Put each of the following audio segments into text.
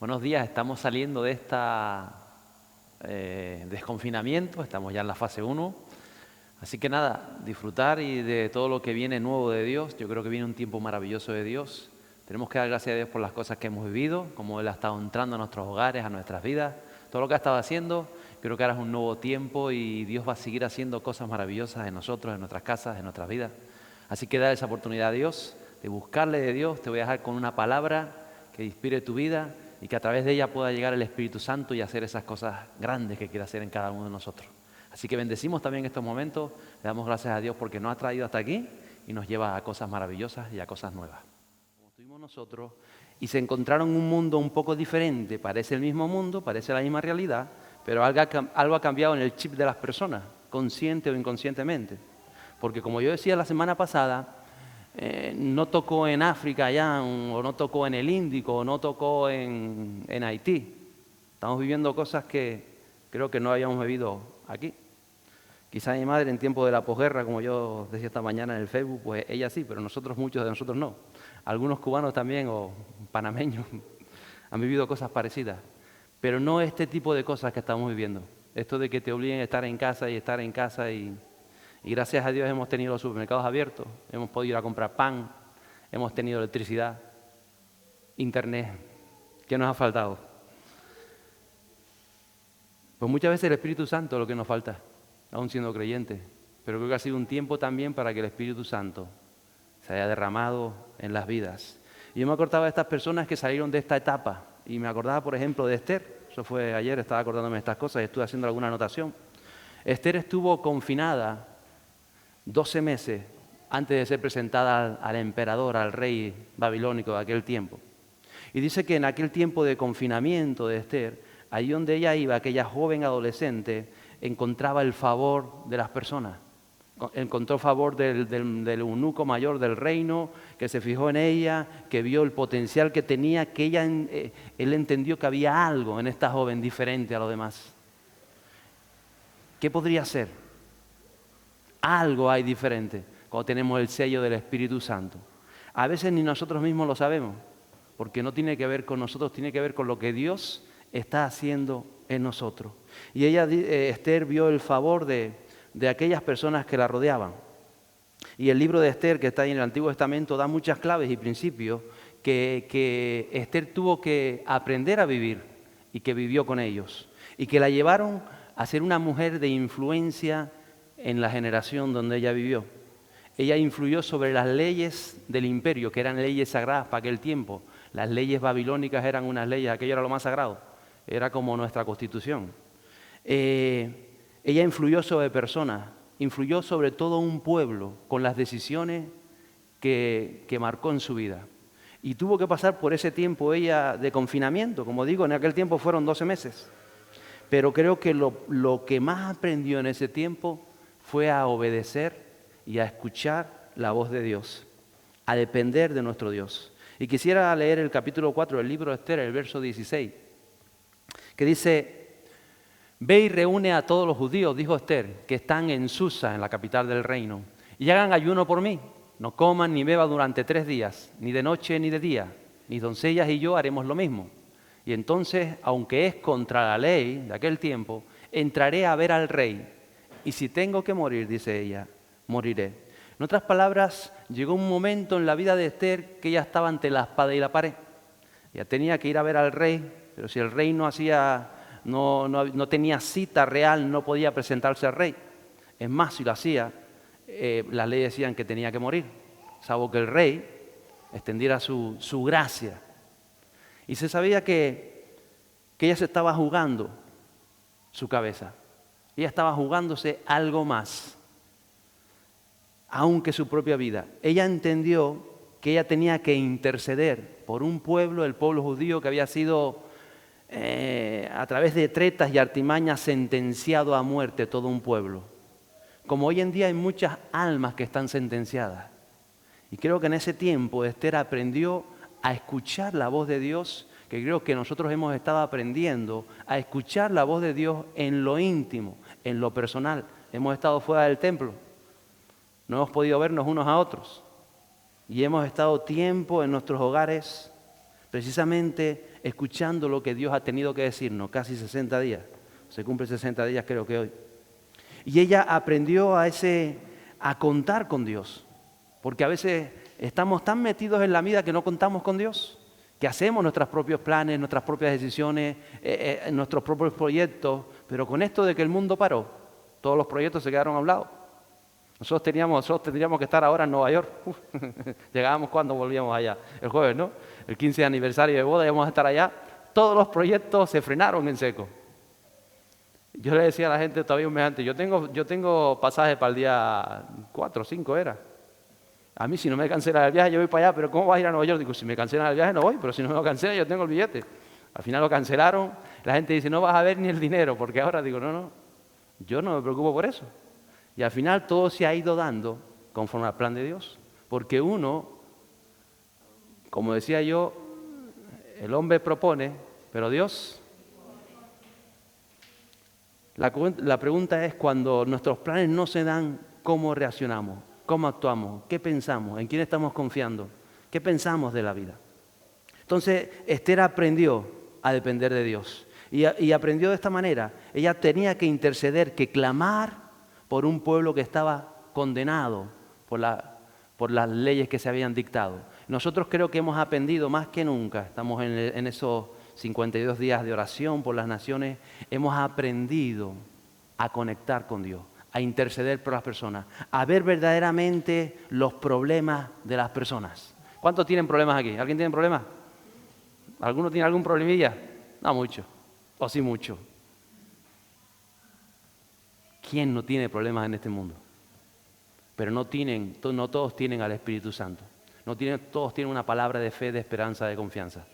Buenos días, estamos saliendo de desconfinamiento, estamos ya en la fase 1. Así que nada, disfrutar y de todo lo que viene nuevo de Dios. Yo creo que viene un tiempo maravilloso de Dios. Tenemos que dar gracias a Dios por las cosas que hemos vivido, como Él ha estado entrando a nuestros hogares, a nuestras vidas, todo lo que ha estado haciendo. Creo que ahora es un nuevo tiempo y Dios va a seguir haciendo cosas maravillosas en nosotros, en nuestras casas, en nuestras vidas. Así que da esa oportunidad a Dios, de buscarle de Dios. Te voy a dejar con una palabra que inspire tu vida y que a través de ella pueda llegar el Espíritu Santo y hacer esas cosas grandes que quiere hacer en cada uno de nosotros. Así que bendecimos también estos momentos, le damos gracias a Dios porque nos ha traído hasta aquí y nos lleva a cosas maravillosas y a cosas nuevas. Como estuvimos nosotros y se encontraron un mundo un poco diferente, parece el mismo mundo, parece la misma realidad, pero algo ha cambiado en el chip de las personas, consciente o inconscientemente. Porque como yo decía la semana pasada, no tocó en África allá, o no tocó en el Índico, o no tocó en Haití. Estamos viviendo cosas que creo que no habíamos vivido aquí. Quizá mi madre en tiempo de la posguerra, como yo decía esta mañana en el Facebook, pues ella sí, pero muchos de nosotros no. Algunos cubanos también, o panameños, han vivido cosas parecidas. Pero no este tipo de cosas que estamos viviendo. Esto de que te obliguen a estar en casa y gracias a Dios hemos tenido los supermercados abiertos, hemos podido ir a comprar pan, hemos tenido electricidad, internet. ¿Qué nos ha faltado? Pues muchas veces el Espíritu Santo es lo que nos falta, aún siendo creyentes. Pero creo que ha sido un tiempo también para que el Espíritu Santo se haya derramado en las vidas. Y yo me acordaba de estas personas que salieron de esta etapa. Y me acordaba, por ejemplo, de Esther. Eso fue ayer, estaba acordándome de estas cosas y estuve haciendo alguna anotación. Esther estuvo confinada 12 meses antes de ser presentada al emperador, al rey babilónico de aquel tiempo. Y dice que en aquel tiempo de confinamiento de Esther, allí donde ella iba, aquella joven adolescente, encontraba el favor de las personas. Encontró favor del eunuco mayor del reino, que se fijó en ella, que vio el potencial que tenía, él entendió que había algo en esta joven diferente a los demás. ¿Qué podría ser? Algo hay diferente cuando tenemos el sello del Espíritu Santo. A veces ni nosotros mismos lo sabemos, porque no tiene que ver con nosotros, tiene que ver con lo que Dios está haciendo en nosotros. Y Esther vio el favor de aquellas personas que la rodeaban. Y el libro de Esther, que está ahí en el Antiguo Testamento, da muchas claves y principios que Esther tuvo que aprender a vivir y que vivió con ellos. Y que la llevaron a ser una mujer de influencia en la generación donde ella vivió. Ella influyó sobre las leyes del imperio, que eran leyes sagradas para aquel tiempo. Las leyes babilónicas eran unas leyes, aquello era lo más sagrado, era como nuestra Constitución. Ella influyó sobre personas, influyó sobre todo un pueblo con las decisiones que marcó en su vida. Y tuvo que pasar por ese tiempo ella de confinamiento, como digo, en aquel tiempo fueron 12 meses. Pero creo que lo que más aprendió en ese tiempo fue a obedecer y a escuchar la voz de Dios, a depender de nuestro Dios. Y quisiera leer el capítulo 4 del libro de Esther, el verso 16, que dice: «Ve y reúne a todos los judíos», dijo Esther, «que están en Susa, en la capital del reino, y hagan ayuno por mí. No coman ni beban durante 3 días, ni de noche ni de día. Mis doncellas y yo haremos lo mismo. Y entonces, aunque es contra la ley de aquel tiempo, entraré a ver al rey. Y si tengo que morir», dice ella, «moriré». En otras palabras, llegó un momento en la vida de Esther que ella estaba ante la espada y la pared. Ella tenía que ir a ver al rey, pero si el rey no tenía cita real, no podía presentarse al rey. Es más, si lo hacía, las leyes decían que tenía que morir, salvo que el rey extendiera su gracia. Y se sabía que ella se estaba jugando su cabeza. Ella estaba jugándose algo más, aunque su propia vida. Ella entendió que ella tenía que interceder por un pueblo, el pueblo judío, que había sido a través de tretas y artimañas sentenciado a muerte todo un pueblo. Como hoy en día hay muchas almas que están sentenciadas. Y creo que en ese tiempo Esther aprendió a escuchar la voz de Dios, que creo que nosotros hemos estado aprendiendo a escuchar la voz de Dios en lo íntimo, en lo personal. Hemos estado fuera del templo, no hemos podido vernos unos a otros y hemos estado tiempo en nuestros hogares precisamente escuchando lo que Dios ha tenido que decirnos, casi 60 días. Se cumple 60 días creo que hoy. Y ella aprendió a contar con Dios, porque a veces estamos tan metidos en la vida que no contamos con Dios, que hacemos nuestros propios planes, nuestras propias decisiones, nuestros propios proyectos, pero con esto de que el mundo paró, todos los proyectos se quedaron a un lado. Nosotros tendríamos que estar ahora en Nueva York. Llegábamos cuando volvíamos allá, el jueves, ¿no? El 15 aniversario de boda, íbamos a estar allá. Todos los proyectos se frenaron en seco. Yo le decía a la gente todavía un mes antes, yo tengo pasaje para el día 4 o 5 era. A mí si no me cancela el viaje yo voy para allá, pero ¿cómo vas a ir a Nueva York? Digo, si me cancelan el viaje no voy, pero si no me lo cancelan yo tengo el billete. Al final lo cancelaron, la gente dice, no vas a ver ni el dinero, porque ahora digo, no, yo no me preocupo por eso. Y al final todo se ha ido dando conforme al plan de Dios, porque uno, como decía yo, el hombre propone, pero Dios... La pregunta es, cuando nuestros planes no se dan, ¿cómo reaccionamos? ¿Cómo actuamos? ¿Qué pensamos? ¿En quién estamos confiando? ¿Qué pensamos de la vida? Entonces, Esther aprendió a depender de Dios. Y aprendió de esta manera. Ella tenía que interceder, que clamar por un pueblo que estaba condenado por las leyes que se habían dictado. Nosotros creo que hemos aprendido más que nunca, estamos en esos 52 días de oración por las naciones, hemos aprendido a conectar con Dios, a interceder por las personas, a ver verdaderamente los problemas de las personas. ¿Cuántos tienen problemas aquí? ¿Alguien tiene problemas? ¿Alguno tiene algún problemilla? No mucho, o sí mucho. ¿Quién no tiene problemas en este mundo? Pero no todos tienen al Espíritu Santo. Todos tienen una palabra de fe, de esperanza, de confianza.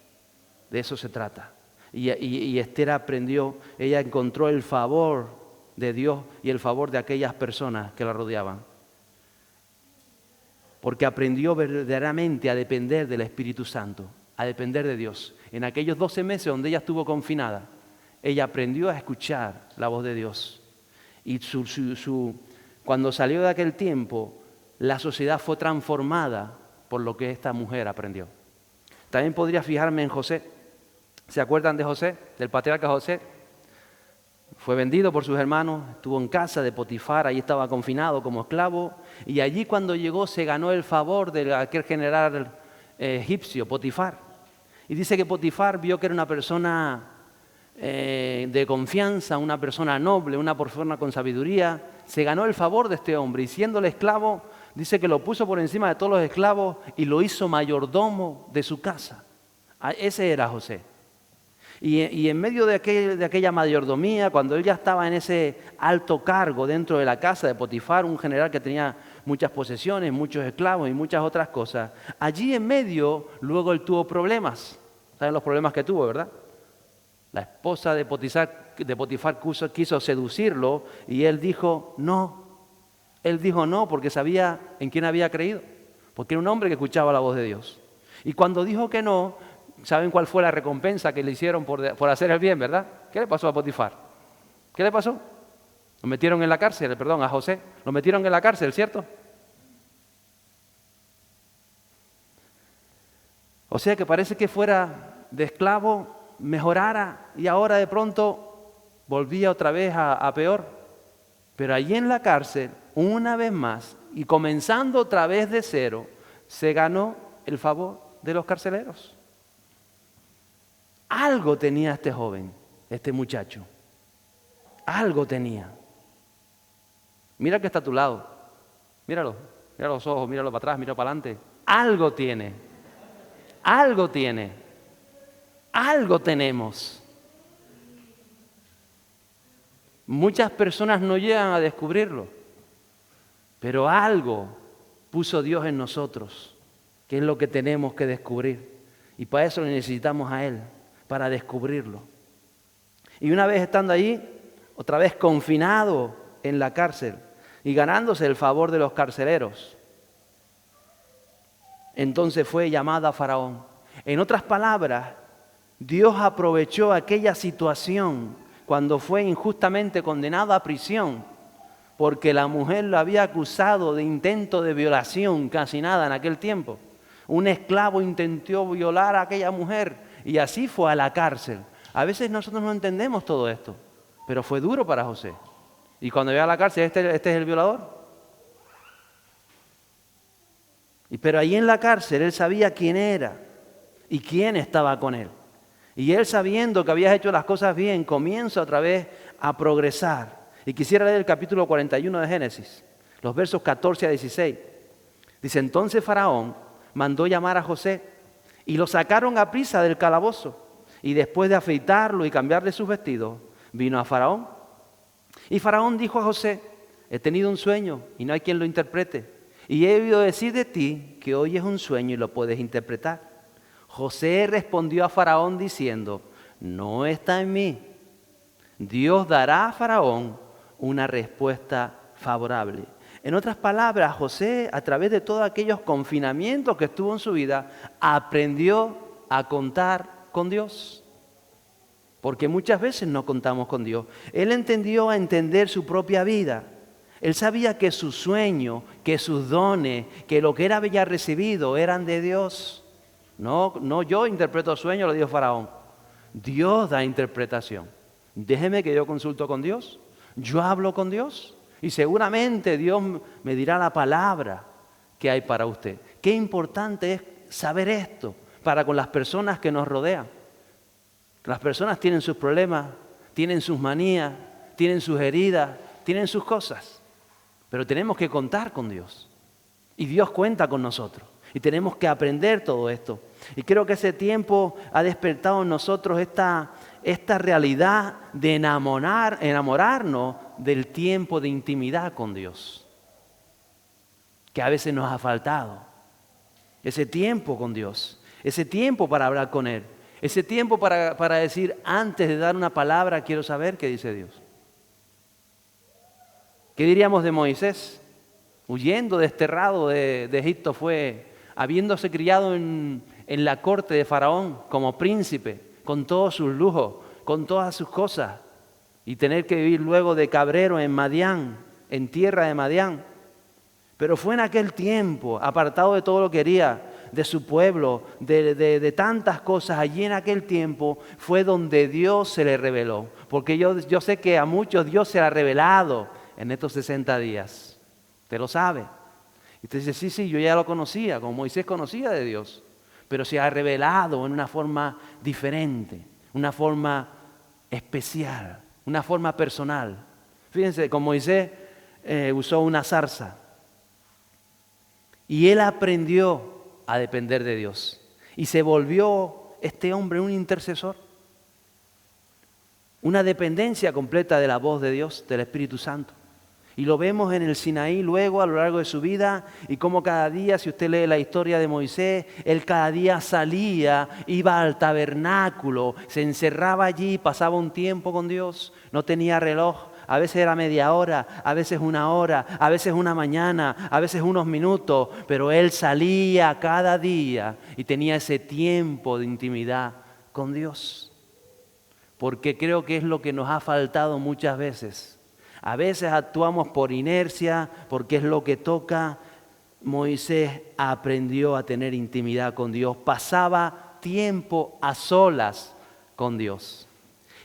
De eso se trata. Y Esther aprendió, ella encontró el favor de Dios y el favor de aquellas personas que la rodeaban. Porque aprendió verdaderamente a depender del Espíritu Santo, a depender de Dios. En aquellos 12 meses donde ella estuvo confinada, ella aprendió a escuchar la voz de Dios. Y cuando salió de aquel tiempo, la sociedad fue transformada por lo que esta mujer aprendió. También podría fijarme en José. ¿Se acuerdan de José, del patriarca José? Fue vendido por sus hermanos, estuvo en casa de Potifar, ahí estaba confinado como esclavo, y allí cuando llegó se ganó el favor de aquel general egipcio, Potifar. Y dice que Potifar vio que era una persona de confianza, una persona noble, una persona con sabiduría, se ganó el favor de este hombre, y siéndole esclavo, dice que lo puso por encima de todos los esclavos y lo hizo mayordomo de su casa. Ese era José. Y en medio de aquella mayordomía, cuando él ya estaba en ese alto cargo dentro de la casa de Potifar, un general que tenía muchas posesiones, muchos esclavos y muchas otras cosas, allí en medio luego él tuvo problemas. ¿Saben los problemas que tuvo, verdad? La esposa de Potifar quiso seducirlo y él dijo no. Él dijo no porque sabía en quién había creído, porque era un hombre que escuchaba la voz de Dios. Y cuando dijo que no, ¿saben cuál fue la recompensa que le hicieron por hacer el bien, verdad? ¿Qué le pasó a Potifar? ¿Qué le pasó? Lo metieron en la cárcel, a José. Lo metieron en la cárcel, ¿cierto? O sea que parece que fuera de esclavo, mejorara y ahora de pronto volvía otra vez a peor. Pero allí en la cárcel, una vez más, y comenzando otra vez de cero, se ganó el favor de los carceleros. Algo tenía este joven, este muchacho. Algo tenía. Mira que está a tu lado. Míralo, mira los ojos, míralo para atrás, míralo para adelante. Algo tiene. Algo tiene. Algo tenemos. Muchas personas no llegan a descubrirlo, pero algo puso Dios en nosotros, que es lo que tenemos que descubrir. Y para eso necesitamos a Él, para descubrirlo. Y una vez estando allí, otra vez confinado en la cárcel y ganándose el favor de los carceleros, entonces fue llamada a Faraón. En otras palabras, Dios aprovechó aquella situación cuando fue injustamente condenada a prisión, porque la mujer lo había acusado de intento de violación, casi nada en aquel tiempo. Un esclavo intentó violar a aquella mujer y así fue a la cárcel. A veces nosotros no entendemos todo esto, pero fue duro para José. Y cuando llega a la cárcel, este es el violador. Pero ahí en la cárcel él sabía quién era y quién estaba con él. Y él, sabiendo que había hecho las cosas bien, comienza otra vez a progresar. Y quisiera leer el capítulo 41 de Génesis, los versos 14 a 16. Dice: entonces Faraón mandó llamar a José y lo sacaron a prisa del calabozo. Y después de afeitarlo y cambiarle sus vestidos, vino a Faraón. Y Faraón dijo a José: he tenido un sueño y no hay quien lo interprete. Y he oído decir de ti que hoy es un sueño y lo puedes interpretar. José respondió a Faraón diciendo: no está en mí. Dios dará a Faraón una respuesta favorable. En otras palabras, José, a través de todos aquellos confinamientos que estuvo en su vida, aprendió a contar con Dios. Porque muchas veces no contamos con Dios. Él entendió a entender su propia vida. Él sabía que su sueño, que sus dones, que lo que él había recibido eran de Dios. No yo interpreto sueños, le dijo Faraón. Dios da interpretación. Déjeme que yo consulto con Dios. Yo hablo con Dios. Y seguramente Dios me dirá la palabra que hay para usted. Qué importante es saber esto para con las personas que nos rodean. Las personas tienen sus problemas, tienen sus manías, tienen sus heridas, tienen sus cosas. Pero tenemos que contar con Dios. Y Dios cuenta con nosotros. Y tenemos que aprender todo esto. Y creo que ese tiempo ha despertado en nosotros esta realidad de enamorarnos del tiempo de intimidad con Dios. Que a veces nos ha faltado. Ese tiempo con Dios. Ese tiempo para hablar con Él. Ese tiempo para decir, antes de dar una palabra, quiero saber qué dice Dios. ¿Qué diríamos de Moisés? Huyendo, desterrado de Egipto, fue habiéndose criado en la corte de Faraón como príncipe, con todos sus lujos, con todas sus cosas, y tener que vivir luego de cabrero en Madián, en tierra de Madián. Pero fue en aquel tiempo, apartado de todo lo que quería, de su pueblo, de tantas cosas, allí en aquel tiempo fue donde Dios se le reveló. Porque yo sé que a muchos Dios se ha revelado en estos 60 días. Usted lo sabe. Y usted dice, sí, yo ya lo conocía, como Moisés conocía de Dios. Pero se ha revelado en una forma diferente, una forma especial, una forma personal. Fíjense, con Moisés usó una zarza. Y él aprendió a depender de Dios. Y se volvió este hombre un intercesor. Una dependencia completa de la voz de Dios, del Espíritu Santo. Y lo vemos en el Sinaí luego a lo largo de su vida y cómo cada día, si usted lee la historia de Moisés, él cada día salía, iba al tabernáculo, se encerraba allí, pasaba un tiempo con Dios, no tenía reloj, a veces era media hora, a veces una hora, a veces una mañana, a veces unos minutos, pero él salía cada día y tenía ese tiempo de intimidad con Dios. Porque creo que es lo que nos ha faltado muchas veces. A veces actuamos por inercia, porque es lo que toca. Moisés aprendió a tener intimidad con Dios, pasaba tiempo a solas con Dios.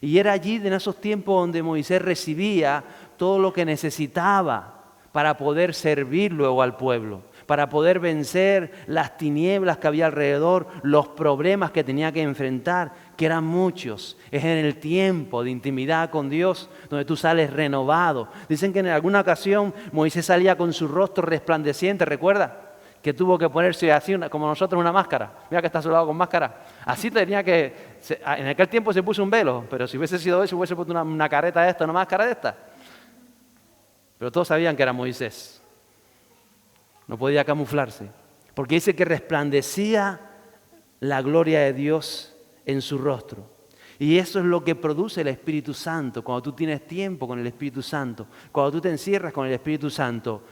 Y era allí en esos tiempos donde Moisés recibía todo lo que necesitaba para poder servir luego al pueblo, para poder vencer las tinieblas que había alrededor, los problemas que tenía que enfrentar, que eran muchos. Es en el tiempo de intimidad con Dios donde tú sales renovado. Dicen que en alguna ocasión Moisés salía con su rostro resplandeciente, ¿recuerda? Que tuvo que ponerse así, como nosotros, una máscara. Mira que está soldado con máscara. Así tenía que... En aquel tiempo se puso un velo, pero si hubiese sido eso, hubiese puesto una careta de esta, una máscara de esta. Pero todos sabían que era Moisés. No podía camuflarse. Porque dice que resplandecía la gloria de Dios en su rostro. Y eso es lo que produce el Espíritu Santo. Cuando tú tienes tiempo con el Espíritu Santo, cuando tú te encierras con el Espíritu Santo,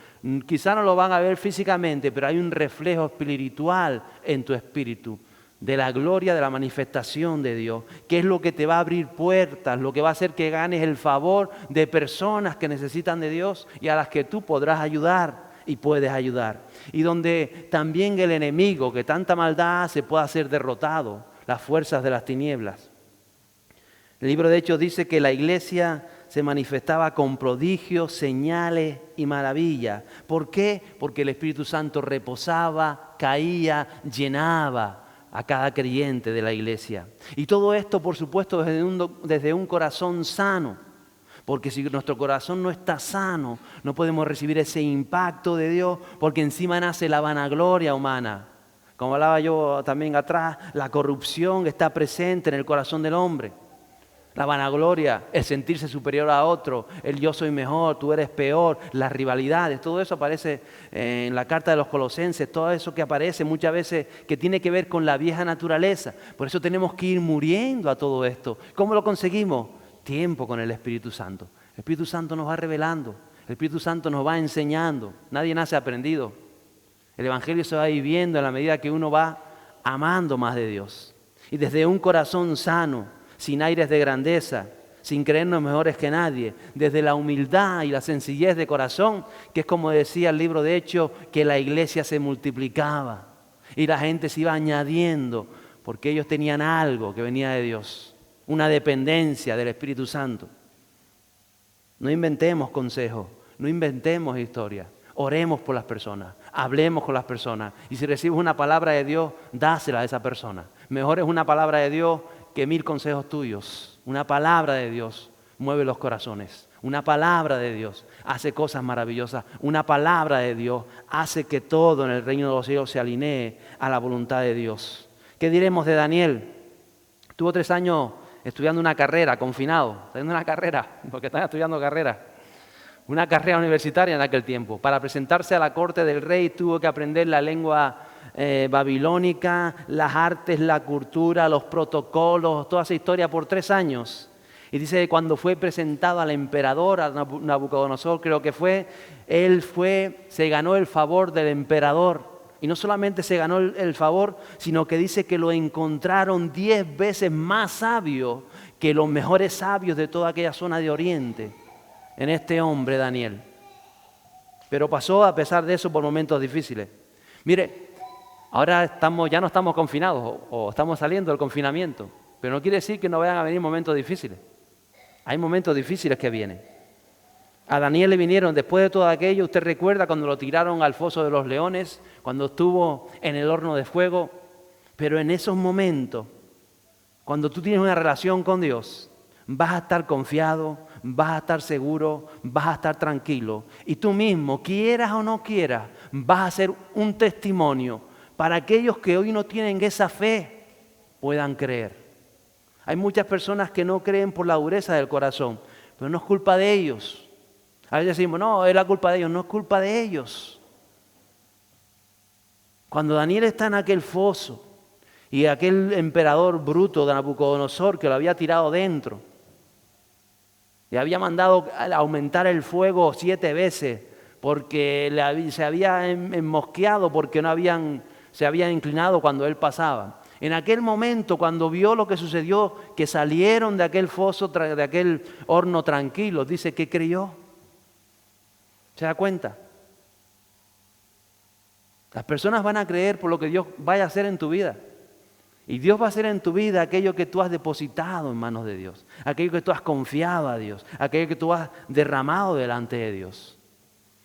quizá no lo van a ver físicamente, pero hay un reflejo espiritual en tu espíritu de la gloria, de la manifestación de Dios, que es lo que te va a abrir puertas, lo que va a hacer que ganes el favor de personas que necesitan de Dios y a las que tú podrás ayudar y puedes ayudar. Y donde también el enemigo, que tanta maldad hace, pueda ser derrotado. las fuerzas de las tinieblas. El libro de Hechos dice que la iglesia se manifestaba con prodigios, señales y maravillas. ¿Por qué? Porque el Espíritu Santo reposaba, caía, llenaba a cada creyente de la iglesia. Y todo esto, por supuesto, desde un corazón sano. Porque si nuestro corazón no está sano, no podemos recibir ese impacto de Dios, porque encima nace la vanagloria humana. Como hablaba yo también atrás, la corrupción está presente en el corazón del hombre. La vanagloria, el sentirse superior a otro, el yo soy mejor, tú eres peor, las rivalidades, todo eso aparece en la carta de los Colosenses, todo eso que aparece muchas veces que tiene que ver con la vieja naturaleza. Por eso tenemos que ir muriendo a todo esto. ¿Cómo lo conseguimos? Tiempo con el Espíritu Santo. El Espíritu Santo nos va revelando, el Espíritu Santo nos va enseñando. Nadie nace aprendido. El Evangelio se va viviendo en la medida que uno va amando más de Dios. Y desde un corazón sano, sin aires de grandeza, sin creernos mejores que nadie, desde la humildad y la sencillez de corazón, que es como decía el libro de Hechos, que la iglesia se multiplicaba y la gente se iba añadiendo, porque ellos tenían algo que venía de Dios, una dependencia del Espíritu Santo. No inventemos consejos, no inventemos historias, oremos por las personas, hablemos con las personas, y si recibes una palabra de Dios, dásela a esa persona. Mejor es una palabra de Dios que 1000 consejos tuyos. Una palabra de Dios mueve los corazones. Una palabra de Dios hace cosas maravillosas. Una palabra de Dios hace que todo en el reino de los cielos se alinee a la voluntad de Dios. ¿Qué diremos de Daniel? Tuvo 3 años estudiando una carrera, confinado. Estudiando una carrera, porque están estudiando carrera. Una carrera universitaria en aquel tiempo. Para presentarse a la corte del rey tuvo que aprender la lengua babilónica, las artes, la cultura, los protocolos, toda esa historia por 3 años. Y dice que cuando fue presentado al emperador, a Nabucodonosor creo que se ganó el favor del emperador. Y no solamente se ganó el favor, sino que dice que lo encontraron 10 veces más sabio que los mejores sabios de toda aquella zona de Oriente, en este hombre Daniel. Pero pasó a pesar de eso por momentos difíciles. Mire, ahora ya no estamos confinados o estamos saliendo del confinamiento, pero no quiere decir que no vayan a venir momentos difíciles. Hay momentos difíciles que vienen. A Daniel le vinieron después de todo aquello. Usted recuerda cuando lo tiraron al foso de los leones, cuando estuvo en el horno de fuego. Pero en esos momentos, cuando tú tienes una relación con Dios, vas a estar confiado, vas a estar seguro, vas a estar tranquilo. Y tú mismo, quieras o no quieras, vas a ser un testimonio para aquellos que hoy no tienen esa fe, puedan creer. Hay muchas personas que no creen por la dureza del corazón, pero no es culpa de ellos. A veces decimos, no, es la culpa de ellos, no es culpa de ellos. Cuando Daniel está en aquel foso y aquel emperador bruto de Nabucodonosor que lo había tirado dentro, le había mandado aumentar el fuego 7 veces porque se había enmosqueado, porque se había inclinado cuando él pasaba. En aquel momento, cuando vio lo que sucedió, que salieron de aquel foso, de aquel horno tranquilos, dice que creyó. ¿Se da cuenta? Las personas van a creer por lo que Dios vaya a hacer en tu vida. Y Dios va a hacer en tu vida aquello que tú has depositado en manos de Dios, aquello que tú has confiado a Dios, aquello que tú has derramado delante de Dios.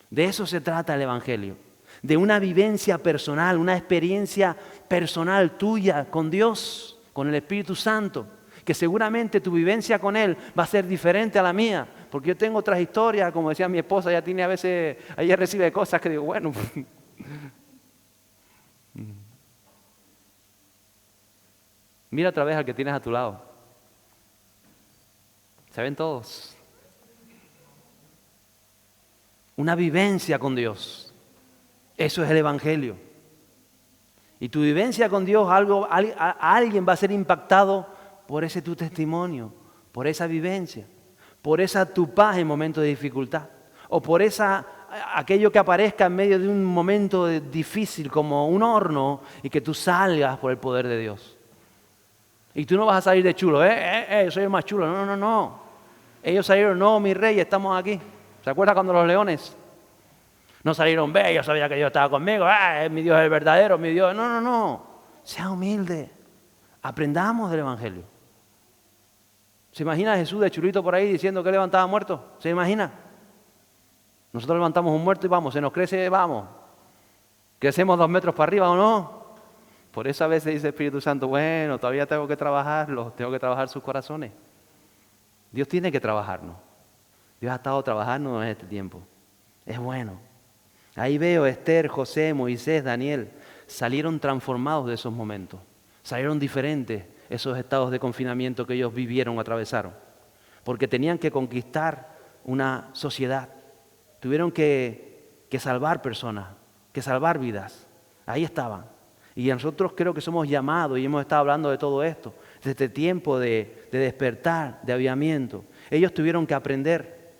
De eso se trata el Evangelio, de una vivencia personal, una experiencia personal tuya con Dios, con el Espíritu Santo, que seguramente tu vivencia con Él va a ser diferente a la mía, porque yo tengo otras historias, como decía mi esposa, ella tiene a veces, ella recibe cosas que digo, bueno, mira otra vez al que tienes a tu lado. Se ven todos. Una vivencia con Dios. Eso es el Evangelio. Y tu vivencia con Dios, alguien va a ser impactado por ese tu testimonio, por esa vivencia, por esa tu paz en momentos de dificultad, o por aquello que aparezca en medio de un momento difícil como un horno y que tú salgas por el poder de Dios. Y tú no vas a salir de chulo, soy el más chulo. No. Ellos salieron, no, mi rey, estamos aquí. ¿Se acuerdan cuando los leones no salieron? Ve, yo sabía que Dios estaba conmigo, mi Dios es el verdadero, mi Dios. No. Sea humilde. Aprendamos del Evangelio. ¿Se imagina a Jesús de chulito por ahí diciendo que levantaba muertos? ¿Se imagina? Nosotros levantamos un muerto y vamos, se nos crece, vamos. Crecemos 2 metros para arriba o no. Por eso a veces dice el Espíritu Santo, bueno, todavía tengo que trabajarlos, tengo que trabajar sus corazones. Dios tiene que trabajarnos. Dios ha estado trabajando en este tiempo. Es bueno. Ahí veo Esther, José, Moisés, Daniel. Salieron transformados de esos momentos. Salieron diferentes esos estados de confinamiento que ellos vivieron, atravesaron. Porque tenían que conquistar una sociedad. Tuvieron que salvar personas, que salvar vidas. Ahí estaban. Y nosotros creo que somos llamados, y hemos estado hablando de todo esto, de este tiempo de despertar, de avivamiento. Ellos tuvieron que aprender,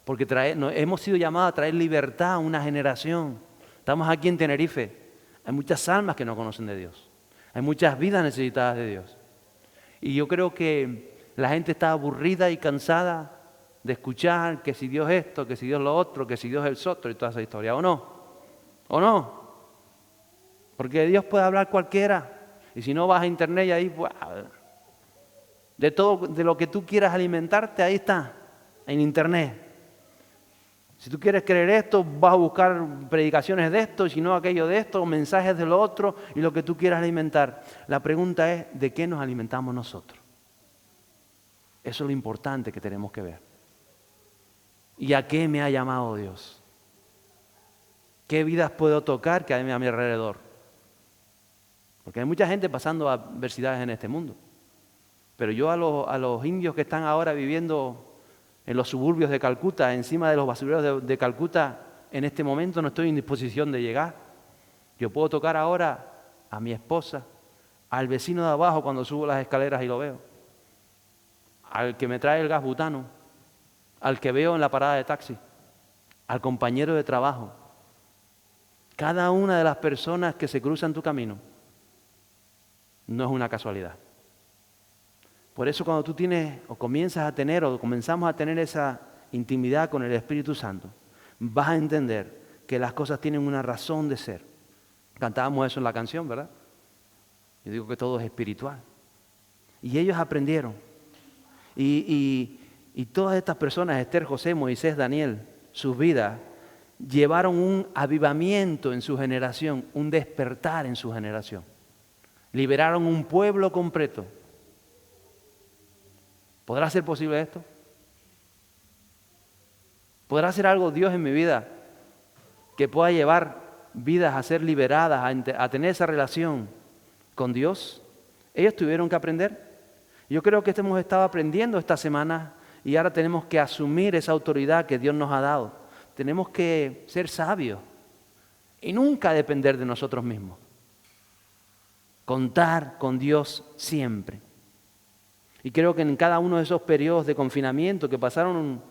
porque hemos sido llamados a traer libertad a una generación. Estamos aquí en Tenerife. Hay muchas almas que no conocen de Dios. Hay muchas vidas necesitadas de Dios. Y yo creo que la gente está aburrida y cansada de escuchar que si Dios esto, que si Dios lo otro, que si Dios el otro y toda esa historia. ¿O no? ¿O no? Porque Dios puede hablar cualquiera. Y si no vas a internet y ahí, de todo, de lo que tú quieras alimentarte, ahí está, en internet. Si tú quieres creer esto, vas a buscar predicaciones de esto, y si no aquello de esto, mensajes de lo otro, y lo que tú quieras alimentar. La pregunta es, ¿de qué nos alimentamos nosotros? Eso es lo importante que tenemos que ver. ¿Y a qué me ha llamado Dios? ¿Qué vidas puedo tocar que hay a mi alrededor? Porque hay mucha gente pasando adversidades en este mundo. Pero yo a los indios que están ahora viviendo en los suburbios de Calcuta, encima de los basureros de Calcuta, en este momento no estoy en disposición de llegar. Yo puedo tocar ahora a mi esposa, al vecino de abajo cuando subo las escaleras y lo veo, al que me trae el gas butano, al que veo en la parada de taxi, al compañero de trabajo. Cada una de las personas que se cruzan tu camino no es una casualidad. Por eso cuando tú tienes o comienzas a tener o comenzamos a tener esa intimidad con el Espíritu Santo, vas a entender que las cosas tienen una razón de ser. Cantábamos eso en la canción, ¿verdad? Yo digo que todo es espiritual. Y ellos aprendieron. Y todas estas personas, Esther, José, Moisés, Daniel, sus vidas, llevaron un avivamiento en su generación, un despertar en su generación. Liberaron un pueblo completo. ¿Podrá ser posible esto? ¿Podrá hacer algo Dios en mi vida que pueda llevar vidas a ser liberadas, a tener esa relación con Dios? Ellos tuvieron que aprender. Yo creo que hemos estado aprendiendo esta semana y ahora tenemos que asumir esa autoridad que Dios nos ha dado. Tenemos que ser sabios y nunca depender de nosotros mismos. Contar con Dios siempre. Y creo que en cada uno de esos periodos de confinamiento que pasaron,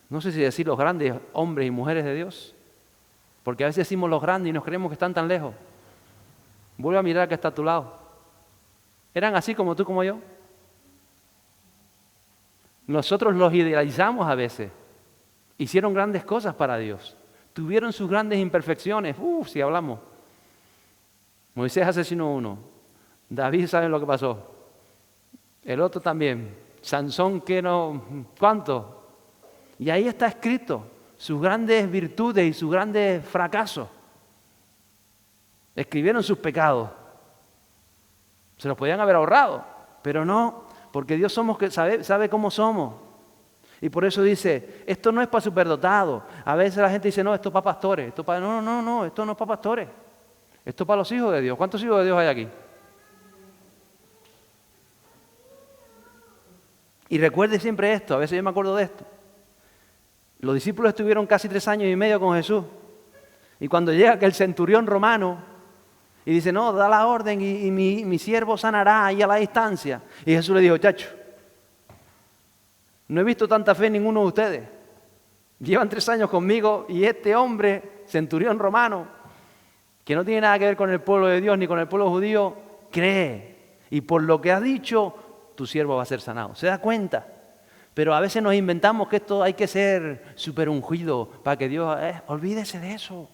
no sé si decir los grandes hombres y mujeres de Dios, porque a veces decimos los grandes y nos creemos que están tan lejos. Vuelve a mirar que está a tu lado. ¿Eran así como tú, como yo? Nosotros los idealizamos a veces. Hicieron grandes cosas para Dios. Tuvieron sus grandes imperfecciones. Si hablamos. Moisés asesinó a uno. David sabe lo que pasó. El otro también. Sansón, que no... ¿Cuánto? Y ahí está escrito sus grandes virtudes y sus grandes fracasos. Escribieron sus pecados. Se los podían haber ahorrado, pero no, porque Dios sabe cómo somos. Y por eso dice, esto no es para superdotados. A veces la gente dice, no, esto es para pastores. No, esto no es para pastores. Esto es para los hijos de Dios. ¿Cuántos hijos de Dios hay aquí? Y recuerde siempre esto, a veces yo me acuerdo de esto. Los discípulos estuvieron casi 3 años y medio con Jesús. Y cuando llega aquel centurión romano y dice, no, da la orden y mi siervo sanará ahí a la distancia. Y Jesús le dijo, chacho, no he visto tanta fe en ninguno de ustedes. Llevan 3 años conmigo y este hombre, centurión romano, que no tiene nada que ver con el pueblo de Dios ni con el pueblo judío, cree. Y por lo que has dicho, tu siervo va a ser sanado. ¿Se da cuenta? Pero a veces nos inventamos que esto hay que ser súper ungido para que Dios... olvídese de eso.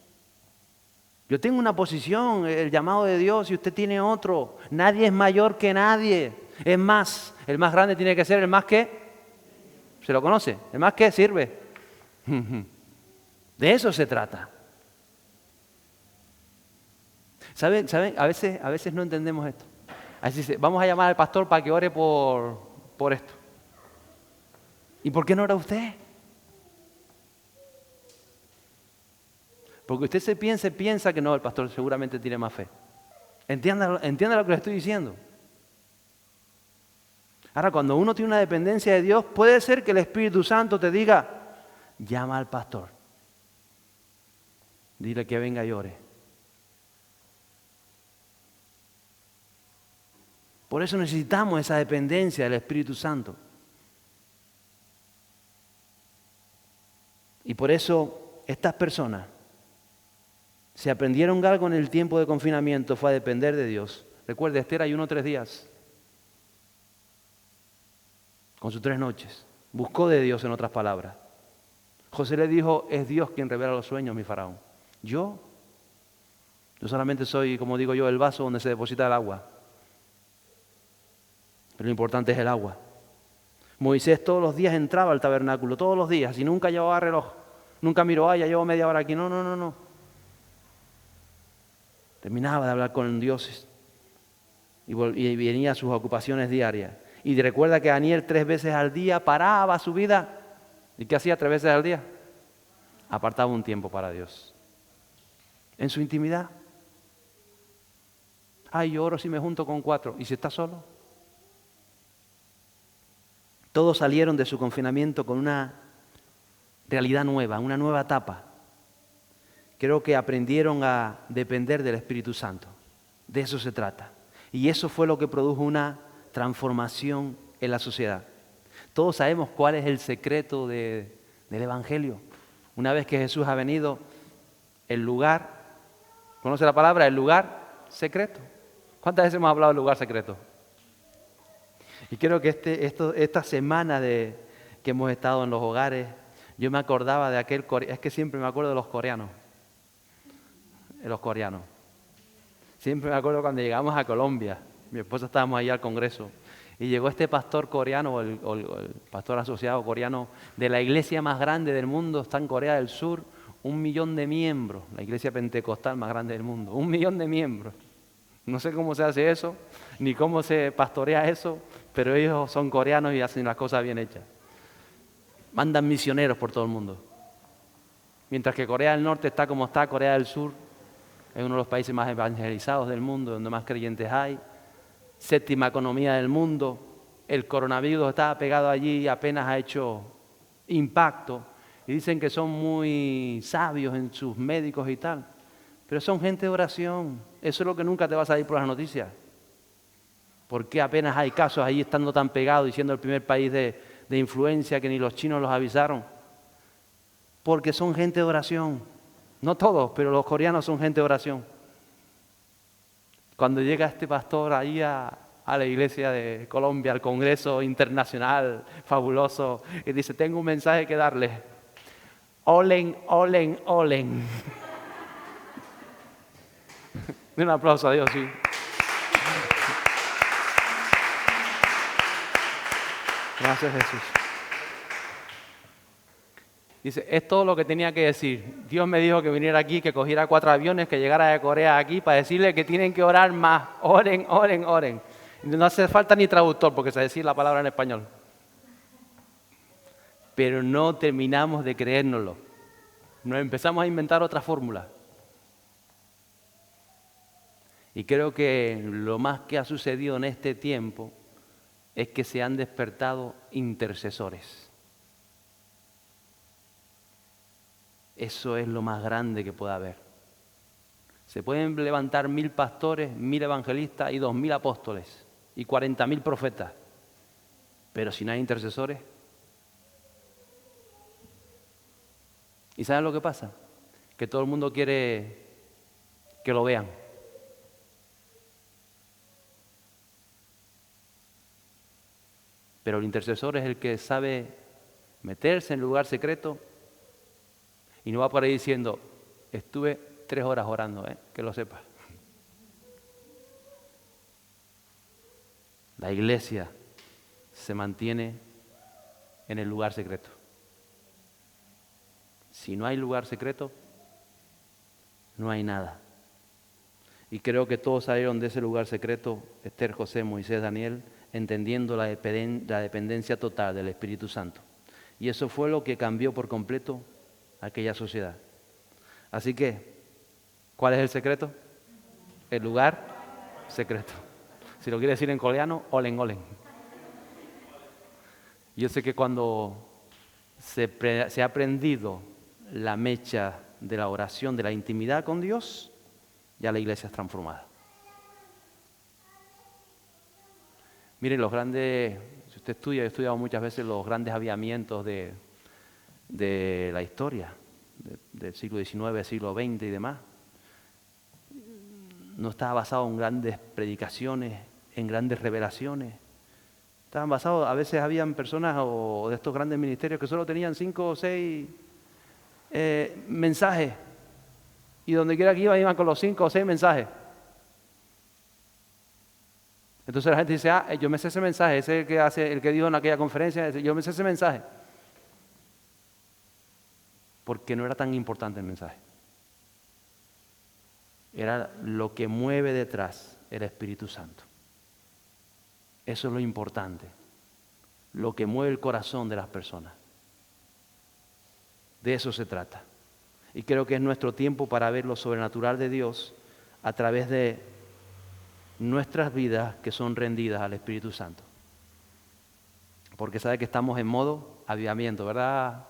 Yo tengo una posición, el llamado de Dios, y usted tiene otro. Nadie es mayor que nadie. Es más, el más grande tiene que ser el más que se lo conoce, el más que sirve. De eso se trata. ¿Saben? A veces no entendemos esto. Así dice, vamos a llamar al pastor para que ore por esto. ¿Y por qué no ora usted? Porque usted piensa que no, el pastor seguramente tiene más fe. Entienda lo que le estoy diciendo. Ahora, cuando uno tiene una dependencia de Dios, puede ser que el Espíritu Santo te diga, llama al pastor. Dile que venga y ore. Por eso necesitamos esa dependencia del Espíritu Santo. Y por eso estas personas, si aprendieron algo en el tiempo de confinamiento, fue a depender de Dios. Recuerde, Esther ayunó 3 días, con sus 3 noches. Buscó de Dios, en otras palabras. José le dijo, es Dios quien revela los sueños, mi faraón. Yo solamente soy, como digo yo, el vaso donde se deposita el agua. Pero lo importante es el agua. Moisés todos los días entraba al tabernáculo, todos los días, y nunca llevaba reloj. Nunca miró, ya llevo media hora aquí. No. Terminaba de hablar con dioses y venía a sus ocupaciones diarias. Y recuerda que Daniel 3 veces al día paraba su vida. ¿Y qué hacía 3 veces al día? Apartaba un tiempo para Dios. En su intimidad. Ay, yo oro si me junto con 4. ¿Y si está solo? Todos salieron de su confinamiento con una realidad nueva, una nueva etapa. Creo que aprendieron a depender del Espíritu Santo. De eso se trata. Y eso fue lo que produjo una transformación en la sociedad. Todos sabemos cuál es el secreto del Evangelio. Una vez que Jesús ha venido, el lugar, ¿conoce la palabra? El lugar secreto. ¿Cuántas veces hemos hablado del lugar secreto? Y creo que esta semana que hemos estado en los hogares, yo me acordaba de es que siempre me acuerdo de los coreanos. Siempre me acuerdo cuando llegamos a Colombia, mi esposa estábamos ahí al Congreso, y llegó este pastor coreano, el pastor asociado coreano de la iglesia más grande del mundo, está en Corea del Sur, 1 millón de miembros, la iglesia pentecostal más grande del mundo, 1 millón de miembros. No sé cómo se hace eso, ni cómo se pastorea eso, pero ellos son coreanos y hacen las cosas bien hechas. Mandan misioneros por todo el mundo. Mientras que Corea del Norte está como está, Corea del Sur es uno de los países más evangelizados del mundo, donde más creyentes hay. 7ª economía del mundo. El coronavirus está pegado allí y apenas ha hecho impacto. Y dicen que son muy sabios en sus médicos y tal. Pero son gente de oración. Eso es lo que nunca te va a salir por las noticias. ¿Por qué apenas hay casos ahí estando tan pegados y siendo el primer país de influencia que ni los chinos los avisaron? Porque son gente de oración. No todos, pero los coreanos son gente de oración. Cuando llega este pastor ahí a la iglesia de Colombia, al Congreso Internacional fabuloso, y dice, tengo un mensaje que darles. Olen, olen, olen. Un aplauso a Dios, sí. Gracias, Jesús. Dice, es todo lo que tenía que decir. Dios me dijo que viniera aquí, que cogiera 4 aviones, que llegara de Corea aquí para decirle que tienen que orar más. Oren, oren, oren. No hace falta ni traductor porque se decir la palabra en español. Pero no terminamos de creérnoslo. Nos empezamos a inventar otra fórmula. Y creo que lo más que ha sucedido en este tiempo es que se han despertado intercesores. Eso es lo más grande que puede haber. Se pueden levantar 1000 pastores, 1000 evangelistas y 2000 apóstoles y 40.000 profetas. Pero si no hay intercesores. ¿Y saben lo que pasa? Que todo el mundo quiere que lo vean. Pero el intercesor es el que sabe meterse en el lugar secreto y no va por ahí diciendo, estuve 3 horas orando, que lo sepas. La iglesia se mantiene en el lugar secreto. Si no hay lugar secreto, no hay nada. Y creo que todos salieron de ese lugar secreto, Esther, José, Moisés, Daniel, entendiendo la dependencia total del Espíritu Santo. Y eso fue lo que cambió por completo aquella sociedad. Así que, ¿cuál es el secreto? El lugar secreto. Si lo quiere decir en coreano, olen, olen. Yo sé que cuando se ha aprendido la mecha de la oración, de la intimidad con Dios, ya la iglesia es transformada. Miren, los grandes, si usted estudia, yo he estudiado muchas veces los grandes avivamientos de la historia, del siglo XIX, siglo XX y demás. No estaba basado en grandes predicaciones, en grandes revelaciones. Estaban basados, a veces habían personas o de estos grandes ministerios que solo tenían 5 o 6 mensajes. Y donde quiera que iban con los 5 o 6 mensajes. Entonces la gente dice, yo me sé ese mensaje, ese es el que dijo en aquella conferencia, yo me sé ese mensaje. Porque no era tan importante el mensaje. Era lo que mueve detrás el Espíritu Santo. Eso es lo importante, lo que mueve el corazón de las personas. De eso se trata. Y creo que es nuestro tiempo para ver lo sobrenatural de Dios a través de nuestras vidas que son rendidas al Espíritu Santo. Porque sabe que estamos en modo avivamiento, ¿verdad,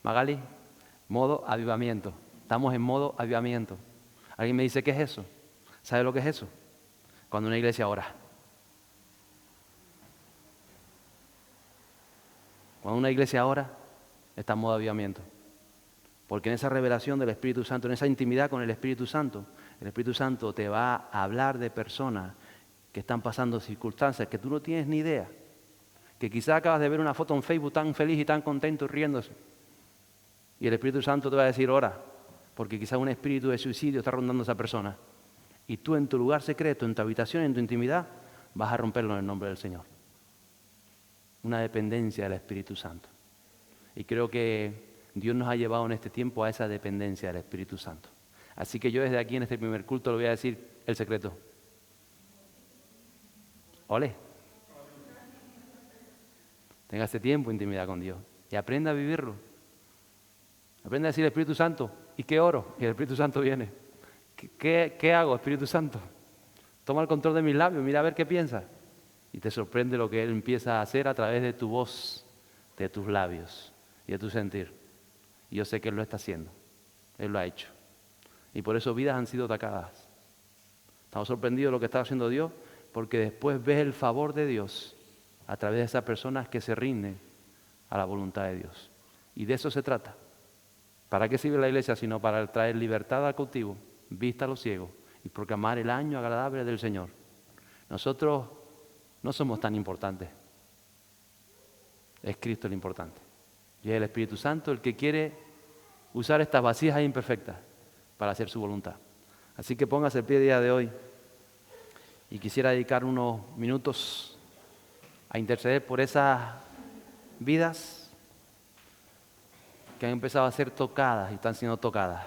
Magali? Modo avivamiento. Estamos en modo avivamiento. Alguien me dice, ¿qué es eso? ¿Sabe lo que es eso? Cuando una iglesia ora. Cuando una iglesia ora, está en modo avivamiento. Porque en esa revelación del Espíritu Santo, en esa intimidad con el Espíritu Santo te va a hablar de personas que están pasando circunstancias que tú no tienes ni idea. Que quizás acabas de ver una foto en Facebook tan feliz y tan contento y riéndose. Y el Espíritu Santo te va a decir, ora, porque quizás un espíritu de suicidio está rondando a esa persona. Y tú en tu lugar secreto, en tu habitación, en tu intimidad, vas a romperlo en el nombre del Señor. Una dependencia del Espíritu Santo. Y creo que Dios nos ha llevado en este tiempo a esa dependencia del Espíritu Santo. Así que yo desde aquí en este primer culto le voy a decir el secreto. Ole. Tenga este tiempo de intimidad con Dios y aprenda a vivirlo. Aprenda a decir Espíritu Santo, ¿y qué oro? Y el Espíritu Santo viene. ¿Qué hago, Espíritu Santo? Toma el control de mis labios, mira a ver qué piensa. Y te sorprende lo que Él empieza a hacer a través de tu voz, de tus labios y de tu sentir. Y yo sé que Él lo está haciendo. Él lo ha hecho. Y por eso vidas han sido atacadas. Estamos sorprendidos de lo que está haciendo Dios, porque después ves el favor de Dios a través de esas personas que se rinden a la voluntad de Dios. Y de eso se trata. ¿Para qué sirve la iglesia? Sino para traer libertad al cautivo, vista a los ciegos y proclamar el año agradable del Señor. Nosotros no somos tan importantes. Es Cristo el importante. Y es el Espíritu Santo el que quiere usar estas vasijas imperfectas para hacer su voluntad. Así que póngase el pie el día de hoy. Y quisiera dedicar unos minutos a interceder por esas vidas que han empezado a ser tocadas y están siendo tocadas.